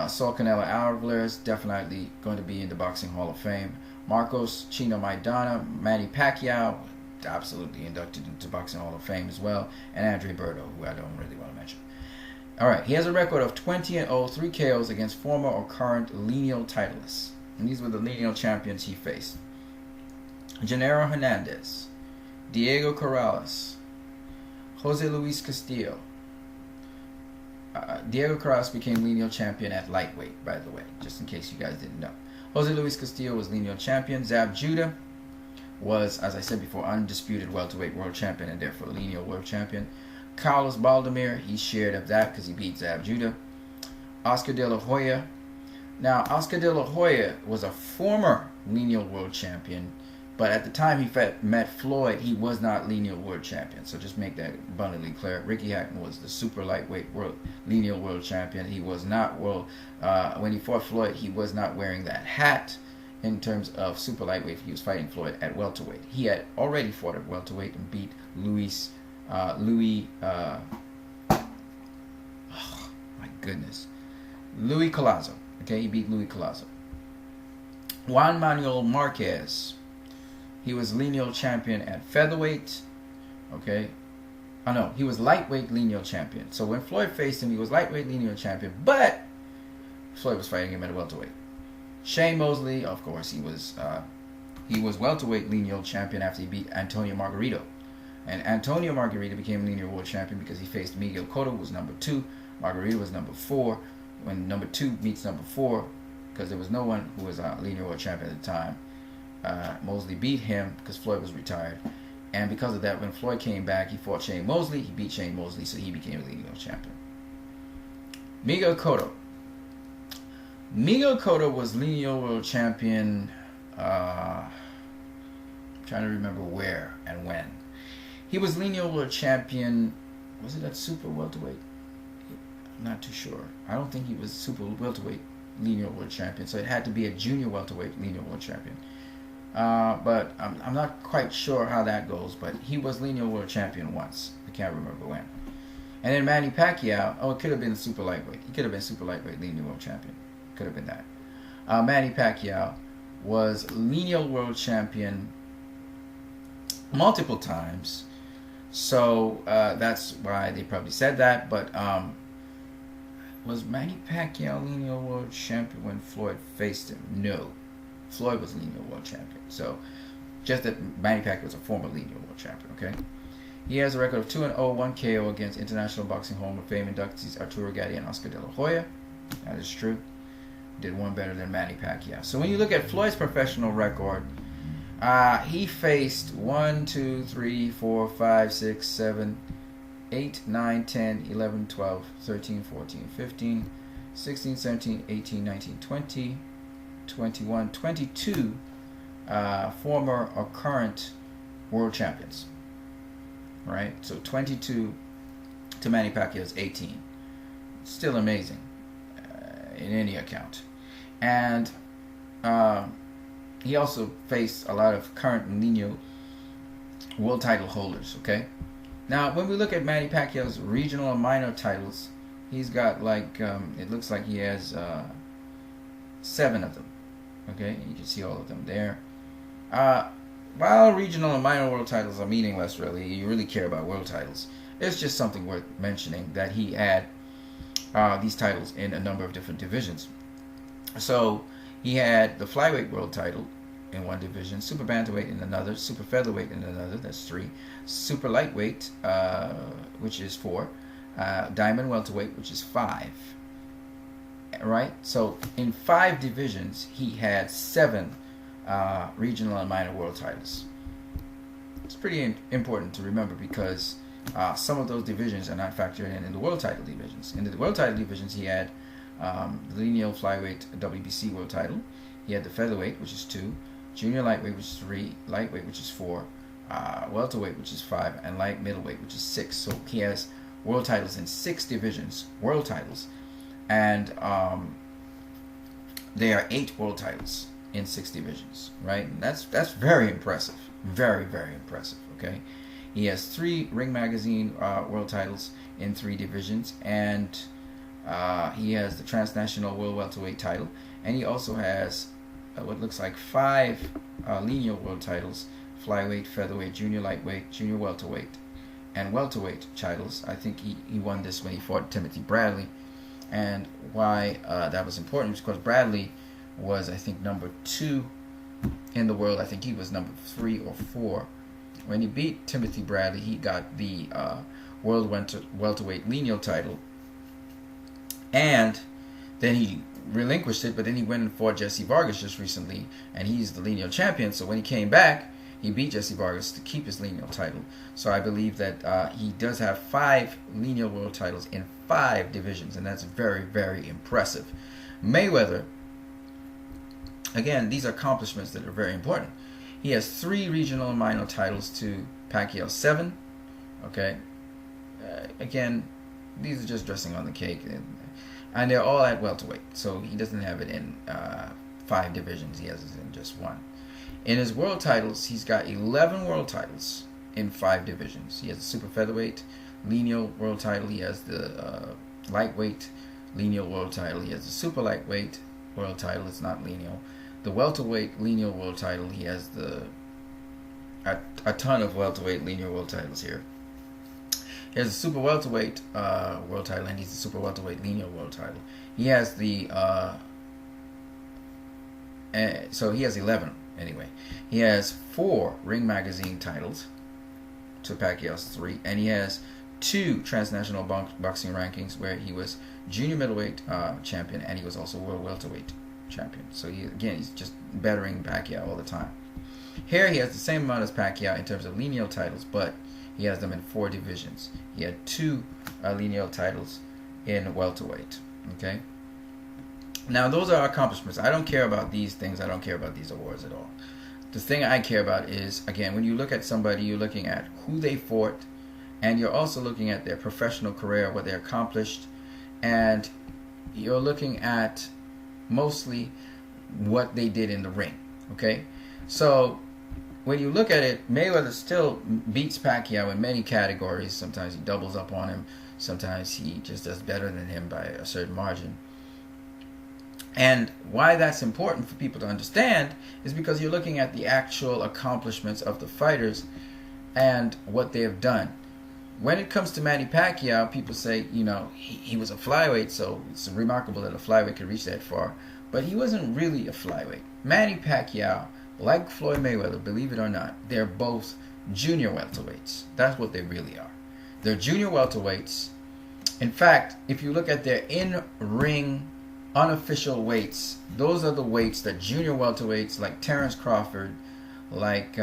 A: Saul Canelo Alvarez, definitely going to be in the Boxing Hall of Fame. Marcos Chino Maidana, Manny Pacquiao, absolutely inducted into Boxing Hall of Fame as well, and Andre Berto, who I don't really want to mention. Alright, he has a record of 20-0, 3 KOs against former or current lineal titleists. And these were the lineal champions he faced. Genaro Hernandez, Diego Corrales, Jose Luis Castillo. Diego Corrales became lineal champion at lightweight, by the way, just in case you guys didn't know. Jose Luis Castillo was lineal champion. Zab Judah was, as I said before, undisputed welterweight world champion and therefore lineal world champion. Carlos Baldemir, he shared of that because he beat Zab Judah. Oscar De La Hoya. Now, Oscar De La Hoya was a former lineal world champion, but at the time he met Floyd, he was not lineal world champion. So just make that abundantly clear. Ricky Hatton was the super lightweight lineal world champion. He was not when he fought Floyd, he was not wearing that hat. In terms of super lightweight, he was fighting Floyd at welterweight. He had already fought at welterweight and beat Louis. Louis Collazo. Okay, he beat Louis Collazo. Juan Manuel Marquez. He was lineal champion at featherweight. Okay. Oh no, he was lightweight lineal champion. So when Floyd faced him, he was lightweight lineal champion, but Floyd was fighting him at welterweight. Shane Mosley, of course, he was welterweight lineal champion after he beat Antonio Margarito. And Antonio Margarito became lineal world champion because he faced Miguel Cotto, who was number 2. Margarito was number 4. When number 2 meets number 4, because there was no one who was a lineal world champion at the time, Mosley beat him because Floyd was retired. And because of that, when Floyd came back, he fought Shane Mosley. He beat Shane Mosley, so he became a lineal champion. Miguel Cotto. Miguel Cotto was lineal world champion. I'm trying to remember where and when. He was lineal world champion. Was it at super welterweight? I'm not too sure. I don't think he was super welterweight lineal world champion. So it had to be a junior welterweight lineal world champion. But I'm not quite sure how that goes. But he was lineal world champion once. I can't remember when. And then Manny Pacquiao. Oh, it could have been super lightweight. He could have been super lightweight lineal world champion. Could have been that. Manny Pacquiao was lineal world champion multiple times. So that's why they probably said that. But was Manny Pacquiao lineal world champion when Floyd faced him? No. Floyd was lineal world champion. So just that Manny Pacquiao was a former lineal world champion, okay? He has a record of 2-0, 1 KO against International Boxing Hall of Fame inductees Arturo Gatti and Oscar De La Hoya. That is true. Did one better than Manny Pacquiao. So when you look at Floyd's professional record, he faced 1, 2, 3, 4, 5, 6, 7, 8, 9, 10, 11, 12, 13, 14, 15, 16, 17, 18, 19, 20, 21, 22 former or current world champions. Right? So 22 to Manny Pacquiao's 18. Still amazing in any account. And he also faced a lot of current lineal world title holders, okay? Now, when we look at Manny Pacquiao's regional and minor titles, he's got like, it looks like he has 7 of them, okay? You can see all of them there. While regional and minor world titles are meaningless, really, you really care about world titles, it's just something worth mentioning that he had these titles in a number of different divisions. So he had the flyweight world title in one division, super bantamweight in another, super featherweight in another, that's 3, super lightweight, which is 4, diamond welterweight, which is 5. Right? So in 5 divisions, he had 7 regional and minor world titles. It's pretty important to remember because some of those divisions are not factored in the world title divisions. In the world title divisions, he had the lineal flyweight WBC world title. He had the featherweight, which is 2, junior lightweight, which is 3, lightweight, which is 4, welterweight, which is 5, and light middleweight, which is 6. So he has world titles in 6 divisions, world titles, and there are 8 world titles in 6 divisions, right? And that's very impressive, very, very impressive. Okay, he has 3 Ring Magazine world titles in 3 divisions, and he has the transnational world welterweight title, and he also has what looks like 5 lineal world titles: flyweight, featherweight, junior lightweight, junior welterweight, and welterweight titles. I think he won this when he fought Timothy Bradley, and why that was important was because Bradley was, I think, number 2 in the world. I think he was number 3 or 4. When he beat Timothy Bradley, he got the world welterweight lineal title, and then he relinquished it, but then he went and fought Jesse Vargas just recently, and he's the lineal champion. So when he came back, he beat Jesse Vargas to keep his lineal title. So I believe that he does have 5 lineal world titles in 5 divisions, and that's very, very impressive. Mayweather, again, these are accomplishments that are very important. He has 3 regional and minor titles to Pacquiao's 7. Okay, again, these are just dressing on the cake, and they're all at welterweight. So he doesn't have it in 5 divisions. He has it in just 1. In his world titles, he's got 11 world titles in 5 divisions. He has the super featherweight lineal world title. He has the lightweight lineal world title. He has the super lightweight world title. It's not lineal. The welterweight lineal world title. He has a ton of welterweight lineal world titles here. He has a super welterweight world title, and he's the super welterweight lineal world title. He has the so he has 11 anyway. He has 4 Ring Magazine titles to Pacquiao's 3, and he has 2 transnational boxing rankings where he was junior middleweight champion, and he was also world welterweight champion. So he's just bettering Pacquiao all the time. Here he has the same amount as Pacquiao in terms of lineal titles, but he has them in 4 divisions. He had 2 lineal titles in welterweight. Okay. Now those are accomplishments. I don't care about these things. I don't care about these awards at all. The thing I care about is, again, when you look at somebody, you're looking at who they fought, and you're also looking at their professional career, what they accomplished, and you're looking at mostly what they did in the ring. Okay. So when you look at it, Mayweather still beats Pacquiao in many categories. Sometimes he doubles up on him. Sometimes he just does better than him by a certain margin. And why that's important for people to understand is because you're looking at the actual accomplishments of the fighters and what they have done. When it comes to Manny Pacquiao, people say, he was a flyweight, so it's remarkable that a flyweight could reach that far. But he wasn't really a flyweight. Manny Pacquiao, like Floyd Mayweather, believe it or not, they're both junior welterweights. That's what they really are. They're junior welterweights. In fact, if you look at their in-ring unofficial weights, those are the weights that junior welterweights like Terence Crawford, like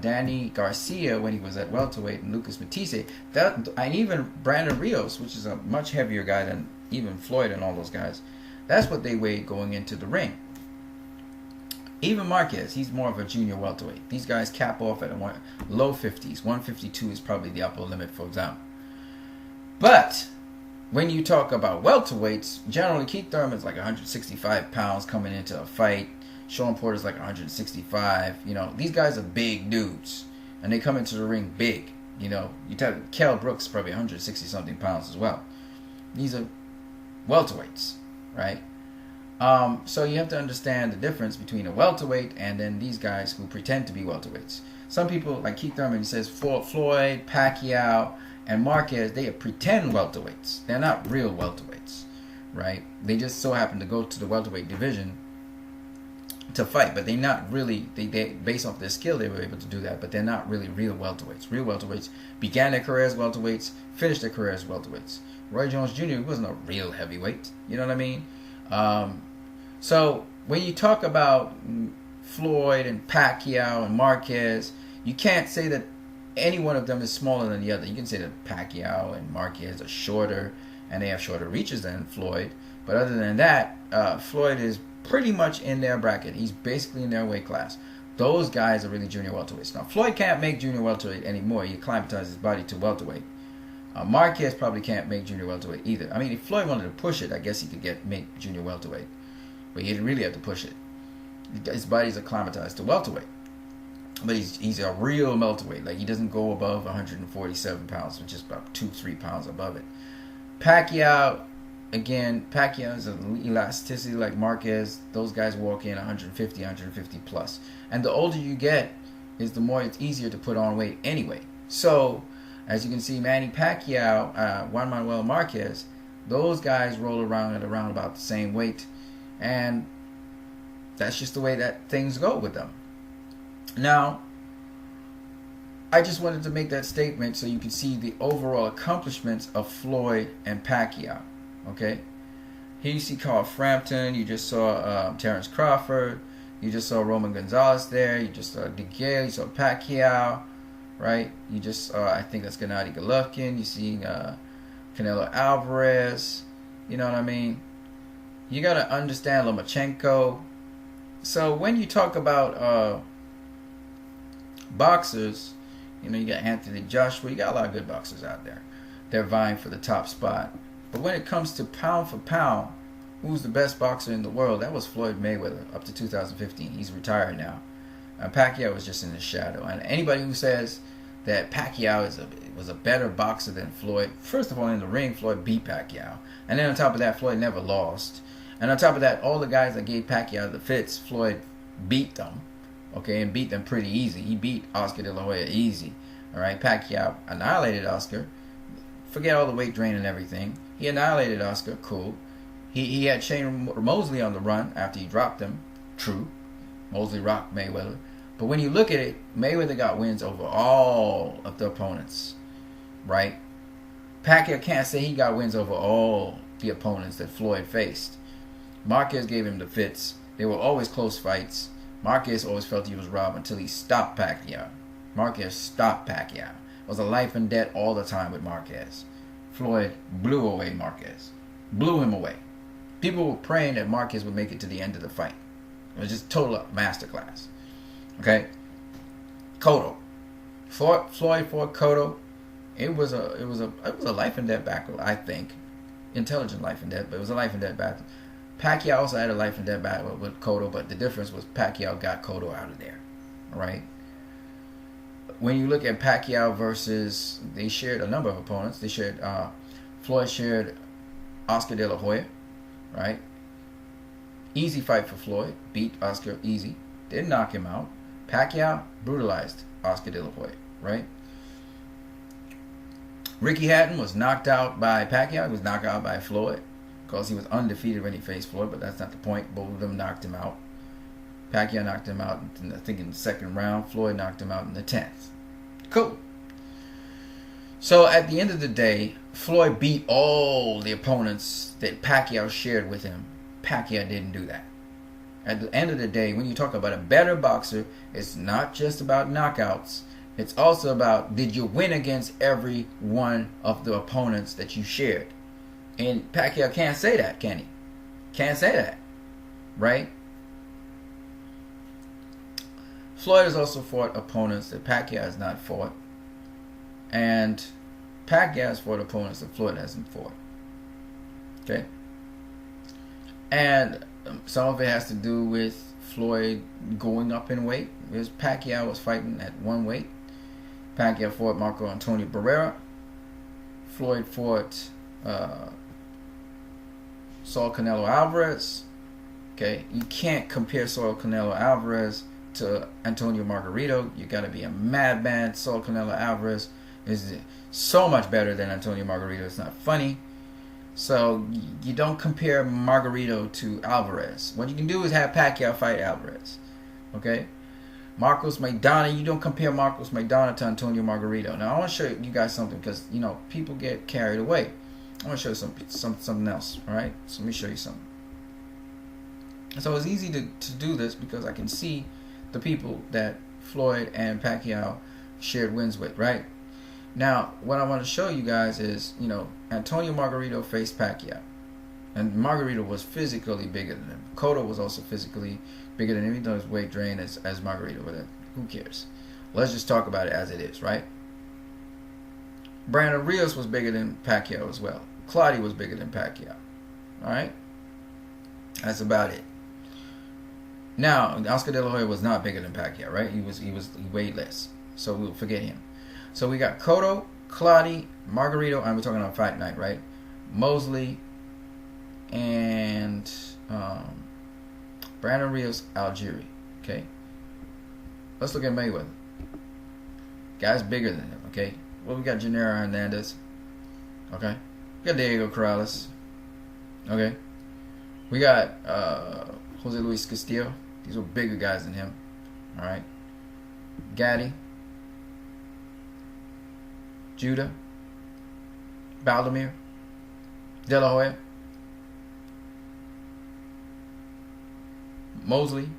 A: Danny Garcia when he was at welterweight, and Lucas Matisse, and even Brandon Rios, which is a much heavier guy than even Floyd and all those guys, that's what they weighed going into the ring. Even Marquez, he's more of a junior welterweight. These guys cap off at low 50s. 152 is probably the upper limit for them. But when you talk about welterweights, generally Keith Thurman's like 165 pounds coming into a fight. Sean Porter's like 165. These guys are big dudes, and they come into the ring big. You tell Kell Brooks probably 160 something pounds as well. These are welterweights, right? So you have to understand the difference between a welterweight and then these guys who pretend to be welterweights. Some people, like Keith Thurman, he says Floyd, Pacquiao, and Marquez, they are pretend welterweights. They're not real welterweights, right? They just so happen to go to the welterweight division to fight, but they're not really, they based off their skill, they were able to do that, but they're not really real welterweights. Real welterweights began their career as welterweights, finished their career as welterweights. Roy Jones Jr. wasn't a real heavyweight, you know what I mean? So when you talk about Floyd and Pacquiao and Marquez, you can't say that any one of them is smaller than the other. You can say that Pacquiao and Marquez are shorter and they have shorter reaches than Floyd. But other than that, Floyd is pretty much in their bracket. He's basically in their weight class. Those guys are really junior welterweights. Now, Floyd can't make junior welterweight anymore. He acclimatized his body to welterweight. Marquez probably can't make junior welterweight either. I mean, if Floyd wanted to push it, I guess he could make junior welterweight. But he didn't really have to push it. His body's acclimatized to welterweight. But he's a real welterweight. Like, he doesn't go above 147 pounds, which is about 2-3 pounds above it. Pacquiao, again, Pacquiao is an elasticity like Marquez. Those guys walk in 150 plus. And the older you get, is the more it's easier to put on weight anyway. So, as you can see, Manny Pacquiao, Juan Manuel Marquez, those guys roll around at around about the same weight. And that's just the way that things go with them. Now, I just wanted to make that statement so you can see the overall accomplishments of Floyd and Pacquiao. Okay? Here you see Carl Frampton. You just saw Terence Crawford. You just saw Roman Gonzalez there. You just saw DeGale. You saw Pacquiao. Right? You just saw, I think that's Gennady Golovkin. You see Canelo Alvarez. You know what I mean? You got to understand Lomachenko. So when you talk about boxers, you got Anthony Joshua. You got a lot of good boxers out there. They're vying for the top spot. But when it comes to pound for pound, who's the best boxer in the world? That was Floyd Mayweather up to 2015. He's retired now. Pacquiao was just in his shadow. And anybody who says that Pacquiao was a better boxer than Floyd, first of all, in the ring, Floyd beat Pacquiao. And then on top of that, Floyd never lost. And on top of that, all the guys that gave Pacquiao the fits, Floyd beat them. Okay, and beat them pretty easy. He beat Oscar De La Hoya easy. All right, Pacquiao annihilated Oscar. Forget all the weight drain and everything. He annihilated Oscar. Cool. He had Shane Mosley on the run after he dropped him. True. Mosley rocked Mayweather. But when you look at it, Mayweather got wins over all of the opponents. Right? Pacquiao can't say he got wins over all the opponents that Floyd faced. Marquez gave him the fits. They were always close fights. Marquez always felt he was robbed until he stopped Pacquiao. Marquez stopped Pacquiao. It was a life and death all the time with Marquez. Floyd blew away Marquez. Blew him away. People were praying that Marquez would make it to the end of the fight. It was just total masterclass. Okay? Cotto. Floyd fought Cotto. It was a life and death battle, I think. Intelligent life and death, but it was a life and death battle. Pacquiao also had a life and death battle with Cotto, but the difference was Pacquiao got Cotto out of there. Alright? When you look at Pacquiao versus, they shared a number of opponents. They shared, Floyd shared Oscar De La Hoya, right? Easy fight for Floyd. Beat Oscar easy. Didn't knock him out. Pacquiao brutalized Oscar De La Hoya, right? Ricky Hatton was knocked out by Pacquiao. He was knocked out by Floyd because he was undefeated when he faced Floyd, but that's not the point. Both of them knocked him out. Pacquiao knocked him out, I think, in the second round. Floyd knocked him out in the 10th. Cool. So at the end of the day, Floyd beat all the opponents that Pacquiao shared with him. Pacquiao didn't do that. At the end of the day, when you talk about a better boxer, it's not just about knockouts. It's also about, did you win against every one of the opponents that you shared? And Pacquiao can't say that, can he? Can't say that. Right? Floyd has also fought opponents that Pacquiao has not fought. And Pacquiao has fought opponents that Floyd hasn't fought. Okay? And some of it has to do with Floyd going up in weight. Because Pacquiao was fighting at one weight. Pacquiao fought Marco Antonio Barrera. Floyd fought Saul Canelo Alvarez. Okay? You can't compare Saul Canelo Alvarez to Antonio Margarito. You got to be a madman. Saul Canelo Alvarez is so much better than Antonio Margarito. It's not funny. So you don't compare Margarito to Alvarez. What you can do is have Pacquiao fight Alvarez. Okay? Marcos Maidana, you don't compare Marcos Maidana to Antonio Margarito. Now I want to show you guys something because, you know, people get carried away. I want to show you something else. Alright? So let me show you something. So it's easy to do this because I can see the people that Floyd and Pacquiao shared wins with, right? Now, what I want to show you guys is, you know, Antonio Margarito faced Pacquiao. And Margarito was physically bigger than him. Cotto was also physically bigger than him, even though his weight drained as Margarito. But who cares? Let's just talk about it as it is, right? Brandon Rios was bigger than Pacquiao as well. Claudio was bigger than Pacquiao. Alright? That's about it. Now, Oscar De La Hoya was not bigger than Pacquiao, right? He weighed less. So we'll forget him. So we got Cotto, Claudio, Margarito, and we're talking on Fight Night, right? Mosley and Brandon Rios, Algieri. Okay? Let's look at Mayweather. Guy's bigger than him, okay? Well, we got Gennaro Hernandez. Okay? We got Diego Corrales. Okay? We got Jose Luis Castillo. These were bigger guys than him. Alright? Gatti. Judah. Baldomir. De La Hoya. Mosley.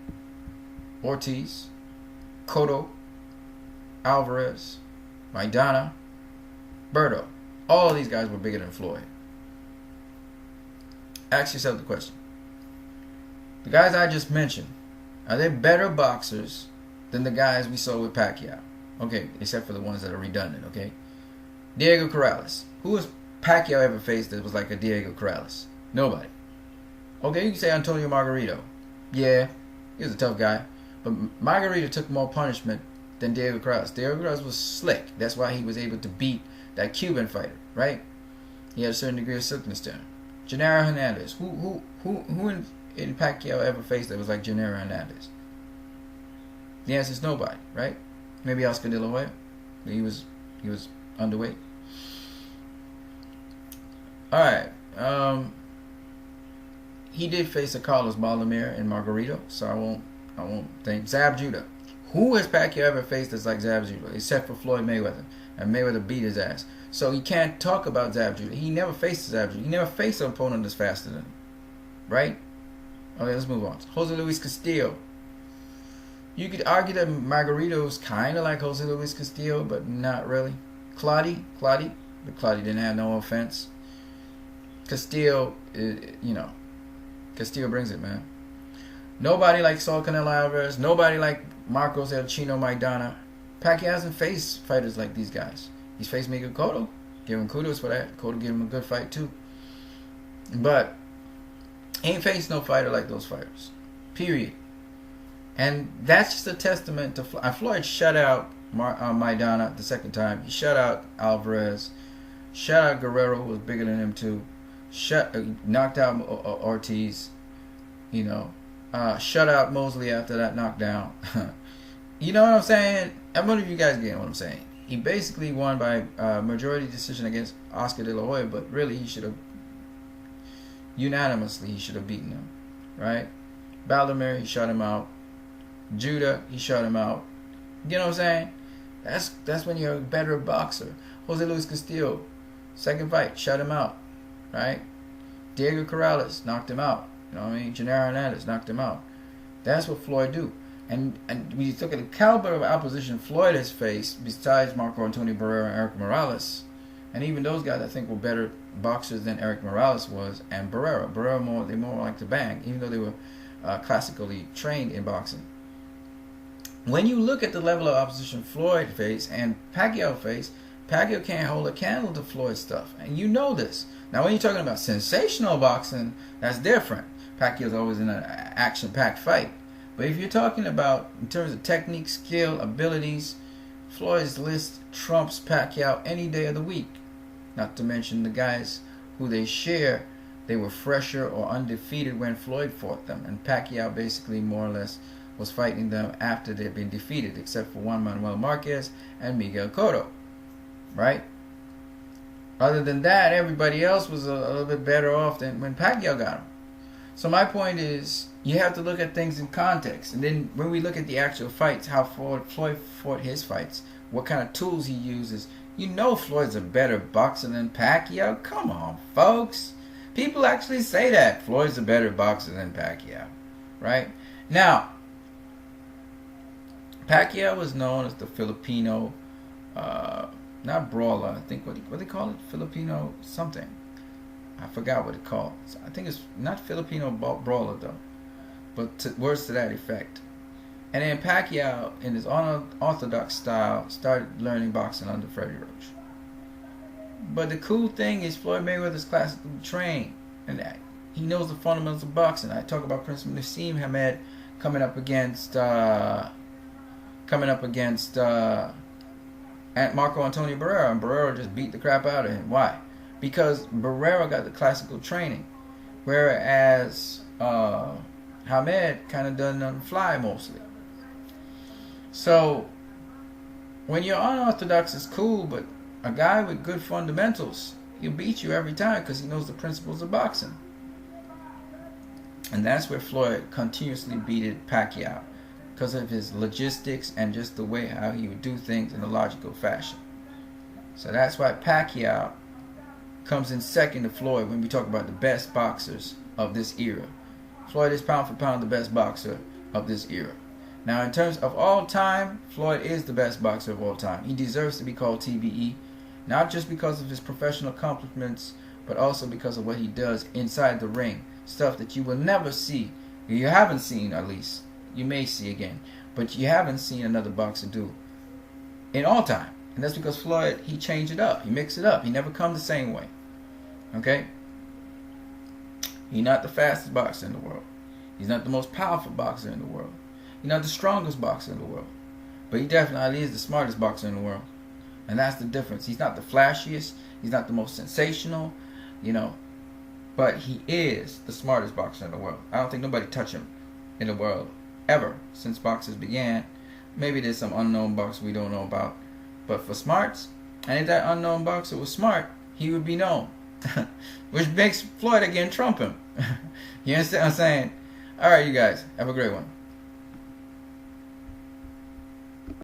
A: Ortiz. Cotto. Alvarez. Maidana. Berto. All of these guys were bigger than Floyd. Ask yourself the question. The guys I just mentioned, are they better boxers than the guys we saw with Pacquiao? Okay, except for the ones that are redundant, okay? Diego Corrales. Who has Pacquiao ever faced that was like a Diego Corrales? Nobody. Okay, you can say Antonio Margarito. Yeah, he was a tough guy. But Margarito took more punishment than Diego Corrales. Diego Corrales was slick. That's why he was able to beat that Cuban fighter, right? He had a certain degree of slickness to him. Gennaro Hernandez. Who in Pacquiao ever faced that was like Gennaro Hernandez? The answer is nobody, right? Maybe Oscar De La Hoya. He was underweight. Alright. He did face a Carlos Baldomir and Margarito, so I won't think. Zab Judah. Who has Pacquiao ever faced that's like Zab Judah? Except for Floyd Mayweather. And Mayweather beat his ass. So you can't talk about Zab Judah. He never faced Zab Judah. He never faced an opponent that's faster than him. Right? Okay, let's move on. Jose Luis Castillo. You could argue that Margarito was kind of like Jose Luis Castillo, but not really. Claudy, but Claudy didn't have no offense. Castillo, Castillo brings it, man. Nobody like Saul Canelo Alvarez. Nobody like Marcos El Chino Maidana. Pacquiao hasn't faced fighters like these guys. He's faced Miguel Cotto. Give him kudos for that. Cotto gave him a good fight too. But he ain't faced no fighter like those fighters. Period. And that's just a testament to Floyd shut out Maidana the second time. He shut out Alvarez. Shut out Guerrero, who was bigger than him too. Knocked out Ortiz. Shut out Mosley after that knockdown. You know what I'm saying? I wonder if you guys get what I'm saying. He basically won by majority decision against Oscar De La Hoya, but really he should have unanimously beaten him, right? Baldomir, he shut him out. Judah, he shut him out. You know what I'm saying? That's when you're a better boxer. Jose Luis Castillo, second fight, shut him out, right? Diego Corrales knocked him out. You know what I mean? Gennaro Hernandez knocked him out. That's what Floyd do. And when you look at the caliber of opposition Floyd has faced, besides Marco Antonio Barrera and Eric Morales, and even those guys I think were better boxers than Eric Morales was, and Barrera. They more like to bang, even though they were classically trained in boxing. When you look at the level of opposition Floyd faced and Pacquiao faced, Pacquiao can't hold a candle to Floyd's stuff, and you know this. Now, when you're talking about sensational boxing, that's different. Pacquiao's always in an action-packed fight. But if you're talking about in terms of technique, skill, abilities, Floyd's list trumps Pacquiao any day of the week. Not to mention the guys who they share, they were fresher or undefeated when Floyd fought them. And Pacquiao basically more or less was fighting them after they'd been defeated, except for Juan Manuel Marquez and Miguel Cotto. Right? Other than that, everybody else was a little bit better off than when Pacquiao got him. So my point is, you have to look at things in context. And then when we look at the actual fights, how Floyd fought his fights, what kind of tools he uses, you know Floyd's a better boxer than Pacquiao. Come on, folks. People actually say that. Floyd's a better boxer than Pacquiao. Right? Now, Pacquiao was known as the Filipino, not brawler, I think, what they call it? Filipino something. I forgot what it called. I think it's not Filipino brawler though, but words to that effect. And then Pacquiao, in his unorthodox style, started learning boxing under Freddie Roach. But the cool thing is Floyd Mayweather's classically trained, and he knows the fundamentals of boxing. I talk about Prince Nassim Hamed coming up against Marco Antonio Barrera, and Barrera just beat the crap out of him. Why? Because Barrera got the classical training, whereas Hamed kind of done on the fly mostly. So when you're unorthodox, it's cool, but a guy with good fundamentals, he'll beat you every time because he knows the principles of boxing. And that's where Floyd continuously beat Pacquiao, because of his logistics and just the way how he would do things in a logical fashion. So that's why Pacquiao comes in second to Floyd when we talk about the best boxers of this era. Floyd is pound for pound the best boxer of this era. Now, in terms of all time, Floyd is the best boxer of all time. He deserves to be called TBE, not just because of his professional accomplishments, but also because of what he does inside the ring. Stuff that you will never see. You haven't seen, at least. You may see again, but you haven't seen another boxer do in all time. And that's because Floyd, he changed it up. He mixed it up. He never come the same way. Okay? He's not the fastest boxer in the world. He's not the most powerful boxer in the world. He's not the strongest boxer in the world. But he definitely is the smartest boxer in the world. And that's the difference. He's not the flashiest. He's not the most sensational, but he is the smartest boxer in the world. I don't think nobody touched him in the world ever since boxers began. Maybe there's some unknown boxer we don't know about. But for smarts, and if that unknown boxer was smart, he would be known. Which makes Floyd again trump him. You understand what I'm saying? Alright, you guys. Have a great one.